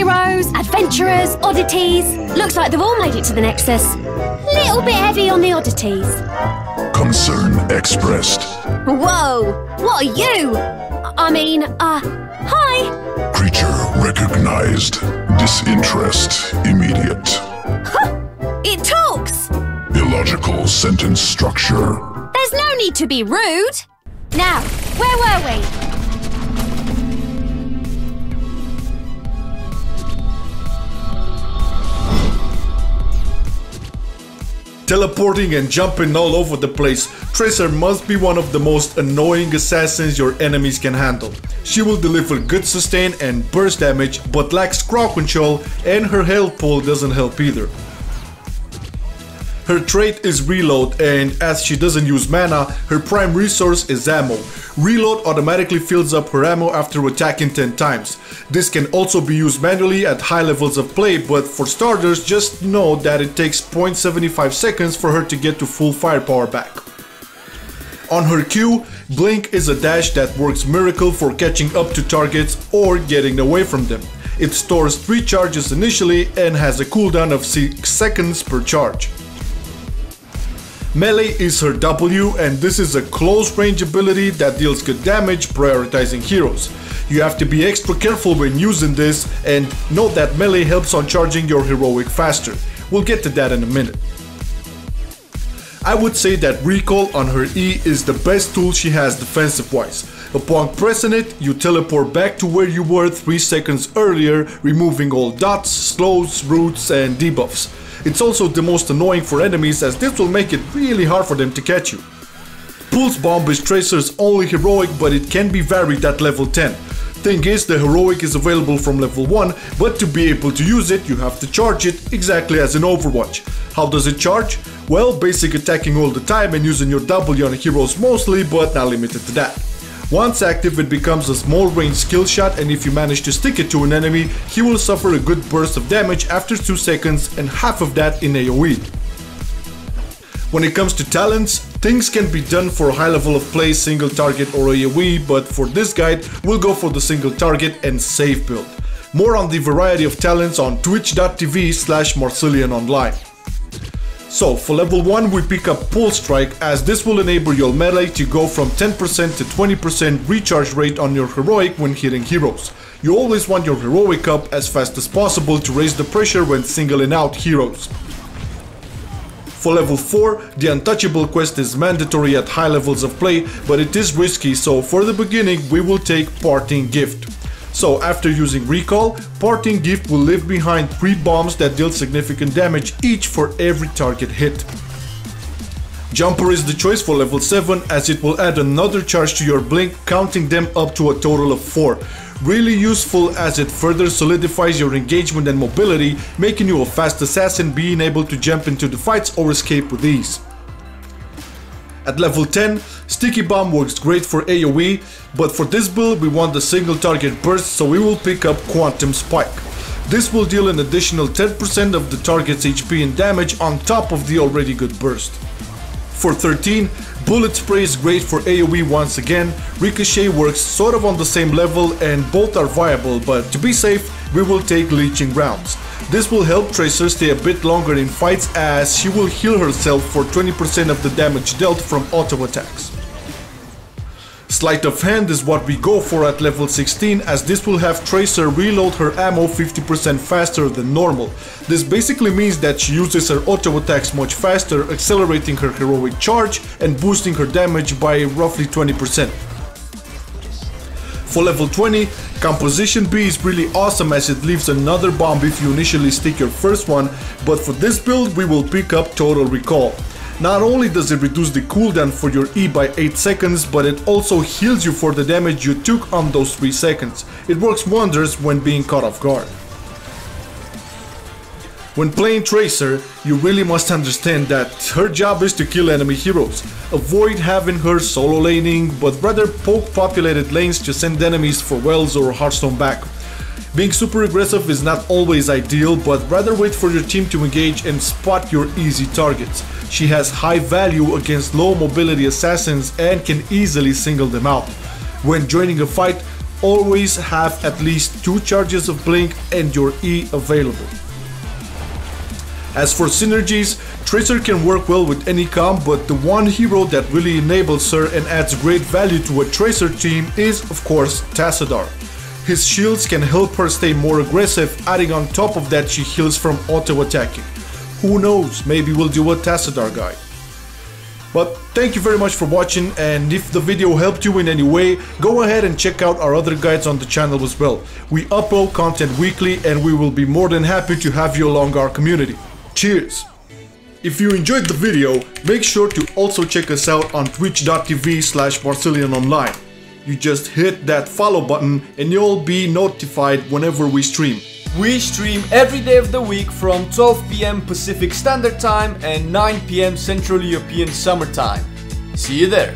heroes, adventurers, oddities. Looks like they've all made it to the Nexus. Little bit heavy on the oddities. Concern expressed. Whoa! What are you? Hi! Creature recognized. Disinterest immediate. Huh! It talks! Illogical sentence structure. There's no need to be rude. Now, where were we? Teleporting and jumping all over the place, Tracer must be one of the most annoying assassins your enemies can handle. She will deliver good sustain and burst damage, but lacks crowd control, and her health pool doesn't help either. Her trait is Reload, and as she doesn't use mana, her prime resource is ammo. Reload automatically fills up her ammo after attacking 10 times. This can also be used manually at high levels of play, but for starters, just know that it takes 0.75 seconds for her to get to full firepower back. On her Q, Blink is a dash that works miracle for catching up to targets or getting away from them. It stores 3 charges initially and has a cooldown of 6 seconds per charge. Melee is her W, and this is a close range ability that deals good damage, prioritizing heroes. You have to be extra careful when using this, and note that melee helps on charging your heroic faster. We'll get to that in a minute. I would say that Recall on her E is the best tool she has defensive wise. Upon pressing it, you teleport back to where you were 3 seconds earlier, removing all dots, slows, roots and debuffs. It's also the most annoying for enemies, as this will make it really hard for them to catch you. Pulse Bomb is Tracer's only heroic, but it can be varied at level 10. Thing is, the heroic is available from level 1, but to be able to use it, you have to charge it exactly as in Overwatch. How does it charge? Well, basic attacking all the time and using your W on heroes mostly, but not limited to that. Once active, it becomes a small range skill shot, and if you manage to stick it to an enemy, he will suffer a good burst of damage after 2 seconds and half of that in AoE. When it comes to talents, things can be done for a high level of play, single target or AoE, but for this guide, we'll go for the single target and safe build. More on the variety of talents on twitch.tv/MarcelianOnline. So for level 1 we pick up Pulse Strike, as this will enable your melee to go from 10% to 20% recharge rate on your heroic when hitting heroes. You always want your heroic up as fast as possible to raise the pressure when singling out heroes. For level 4, the Untouchable quest is mandatory at high levels of play, but it is risky, so for the beginning we will take Parting Gift. So after using Recall, Parting Gift will leave behind 3 bombs that deal significant damage each for every target hit. Jumper is the choice for level 7, as it will add another charge to your blink, counting them up to a total of 4. Really useful, as it further solidifies your engagement and mobility, making you a fast assassin, being able to jump into the fights or escape with ease. At level 10, Sticky Bomb works great for AoE, but for this build we want the single target burst, so we will pick up Quantum Spike. This will deal an additional 10% of the target's HP and damage on top of the already good burst. For 13, Bullet Spray is great for AoE once again. Ricochet works sort of on the same level and both are viable, but to be safe we will take Leeching rounds. This will help Tracer stay a bit longer in fights, as she will heal herself for 20% of the damage dealt from auto attacks. Sleight of Hand is what we go for at level 16, as this will have Tracer reload her ammo 50% faster than normal. This basically means that she uses her auto attacks much faster, accelerating her heroic charge and boosting her damage by roughly 20%. For level 20, Composition B is really awesome, as it leaves another bomb if you initially stick your first one, but for this build we will pick up Total Recall. Not only does it reduce the cooldown for your E by 8 seconds, but it also heals you for the damage you took on those 3 seconds. It works wonders when being caught off guard. When playing Tracer, you really must understand that her job is to kill enemy heroes. Avoid having her solo laning, but rather poke populated lanes to send enemies for wells or Hearthstone back. Being super aggressive is not always ideal, but rather wait for your team to engage and spot your easy targets. She has high value against low mobility assassins and can easily single them out. When joining a fight, always have at least 2 charges of blink and your E available. As for synergies, Tracer can work well with any comp, but the one hero that really enables her and adds great value to a Tracer team is, of course, Tassadar. His shields can help her stay more aggressive, adding on top of that she heals from auto-attacking. Who knows, maybe we'll do a Tassadar guide. But thank you very much for watching, and if the video helped you in any way, go ahead and check out our other guides on the channel as well. We upload content weekly and we will be more than happy to have you along our community. Cheers! If you enjoyed the video, make sure to also check us out on twitch.tv/MarcelianOnline. You just hit that follow button and you'll be notified whenever we stream. We stream every day of the week from 12 PM Pacific Standard Time and 9 PM Central European Summer Time. See you there!